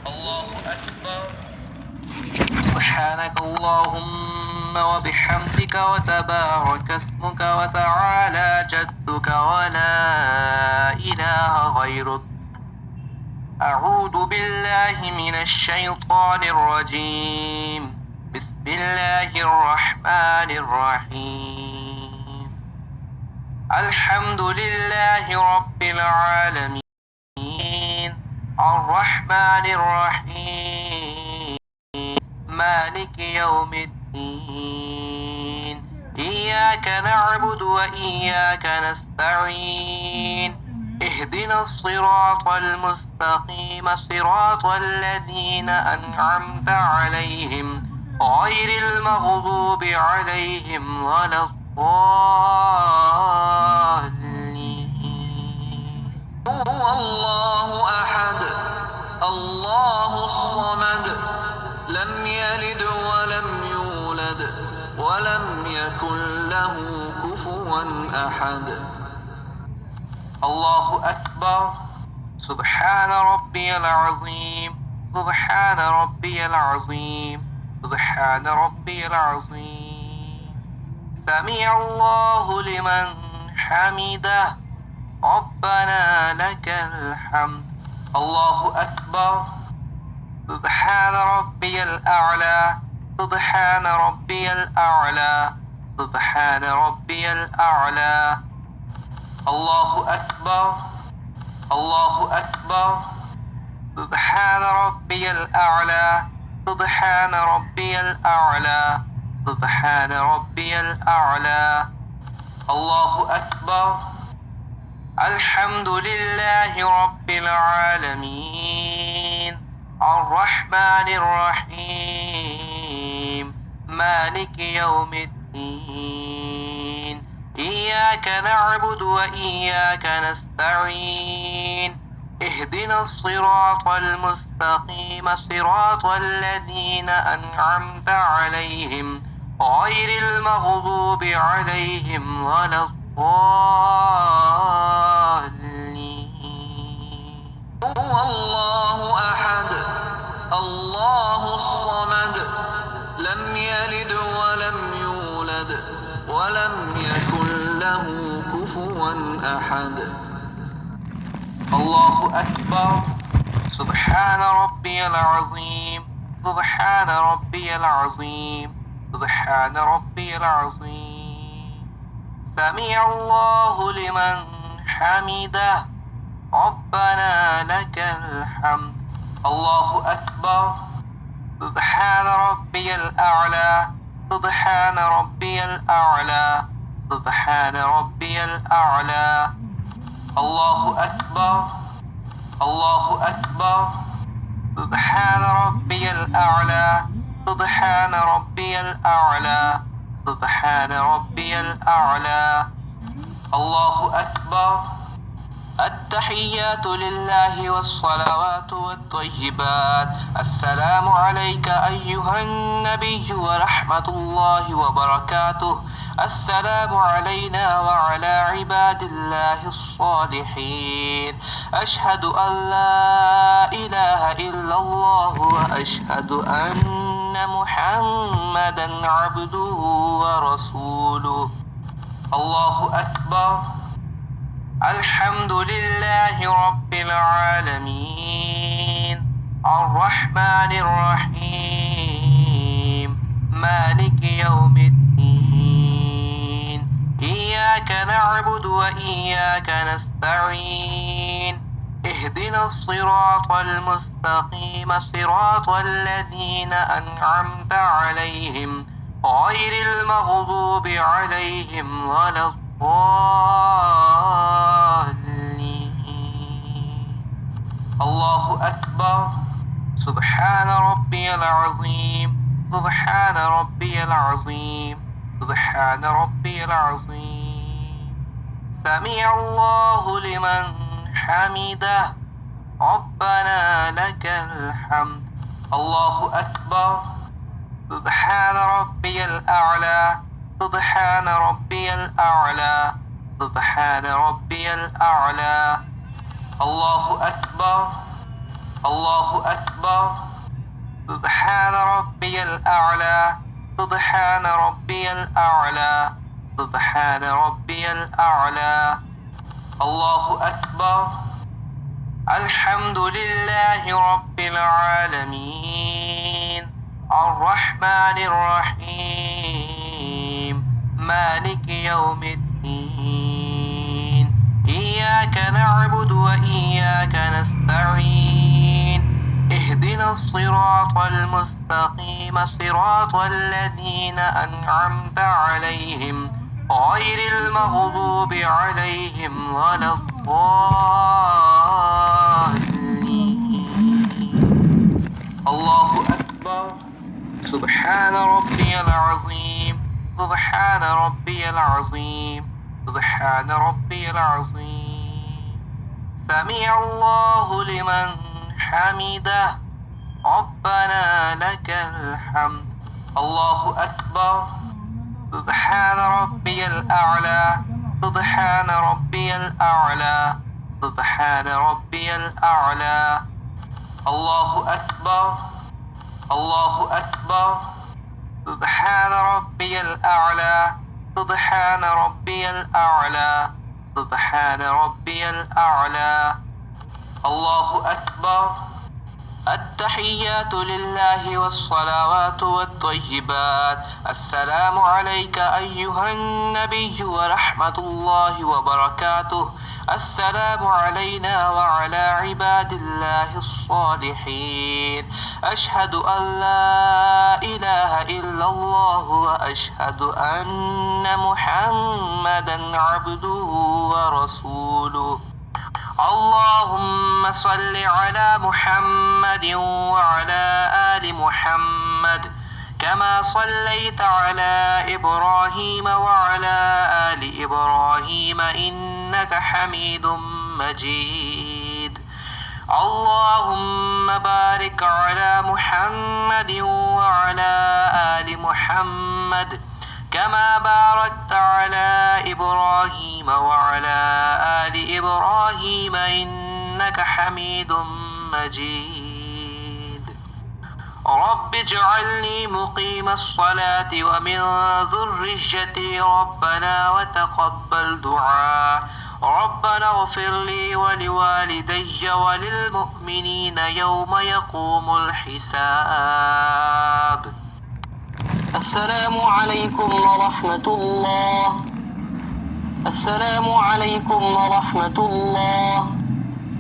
الله أكبر. سبحانك اللهم وبحمدك وتبارك اسمك وتعالى جدك ولا إله غيرك. أعوذ بالله من الشيطان الرجيم. بسم الله الرحمن الرحيم. الحمد لله رب العالمين الرحمن الرحيم مالك يوم الدين. إياك نعبد وإياك نستعين. اهدنا الصراط المستقيم صراط الذين أنعمت عليهم غير المغضوب عليهم ولا الضالين. هو الله أحد الله الصمد لم يلد ولم يولد ولم يكن له كفوا أحد. الله أكبر. سبحان ربي العظيم. سبحان ربي العظيم. سبحان ربي العظيم. سمع الله لمن حمده. ربنا لك الحمد. الله أكبر. سبحان ربي الأعلى. سبحان ربي الأعلى. سبحان ربي الأعلى. الله أكبر. الله أكبر. سبحان ربي الأعلى. سبحان ربي الأعلى. سبحان ربي الأعلى. الله أكبر. الحمد لله رب العالمين الرحمن الرحيم مالك يوم الدين. إياك نعبد وإياك نستعين. اهدنا الصراط المستقيم صراط الذين أنعمت عليهم غير المغضوب عليهم ولا الضالين. هو الله أحد الله الصمد لم يلد ولم يولد ولم يكن له كفوا أحد. الله أكبر. سبحان ربي العظيم. سبحان ربي العظيم. سبحان ربي العظيم. سمع الله لمن حمده. ربنا لك الحمد. الله أكبر. سبحان ربي الأعلى. سبحان ربي الأعلى. سبحان ربي الأعلى. الله أكبر. الله أكبر. سبحان ربي الأعلى. سبحان ربي الأعلى. سبحان ربي الأعلى. الله أكبر. التحيات لله والصلوات والطيبات. السلام عليك أيها النبي ورحمة الله وبركاته. السلام علينا وعلى عباد الله الصالحين. أشهد أن لا إله إلا الله وأشهد أن محمدا عبده ورسوله. الله أكبر. الحمد لله رب العالمين الرحمن الرحيم مالك يوم الدين. إياك نعبد وإياك نستعين. اهدنا الصراط المستقيم صراط الذين أنعمت عليهم غير المغضوب عليهم ولا الضالين. الله أكبر. سبحان ربي العظيم. سبحان ربي العظيم. سبحان ربي العظيم. سمع الله لمن حمده. ربنا لك الحمد. الله أكبر. سبحان ربي الأعلى. سبحان ربي الأعلى. سبحان ربي الأعلى. الله أكبر، الله أكبر. سبحان ربي الأعلى، سبحان ربي الأعلى، سبحان ربي الأعلى. الله أكبر. الحمد لله رب العالمين، الرحمن الرحيم، مالك يوم الدين. إياك نعبد وإياك نستعين، اهدنا الصراط المستقيم، صراط الذين أنعمت عليهم غير المغضوب عليهم ولا الضالين. الله أكبر. سبحان ربي العظيم، سبحان ربي العظيم، سبحان ربي العظيم. سمع الله لمن حمده، ربنا لك الحمد. الله أكبر. سبحان ربي الأعلى، سبحان ربي الأعلى، سبحان ربي الأعلى. الله أكبر، الله أكبر. سبحان ربي الأعلى، سبحان ربي الأعلى، سبحان ربي الأعلى. الله أكبر. التحيات لله والصلوات والطيبات. السلام عليك أيها النبي ورحمة الله وبركاته. السلام علينا وعلى عباد الله الصالحين. أشهد أن لا إله إلا الله وأشهد أن محمدا عبده ورسوله. اللهم صل على محمد وعلى آل محمد كما صليت على إبراهيم وعلى آل إبراهيم إنك حميد مجيد. اللهم بارك على محمد وعلى آل محمد كما باركت على إبراهيم وعلى آل إبراهيم إنك حميد مجيد. رب اجعلني مقيم الصلاة ومن ذريتي ربنا وتقبل دعاء. ربنا اغفر لي ولوالدي وللمؤمنين يوم يقوم الحساب. السلام عليكم ورحمة الله. السلام عليكم ورحمة الله.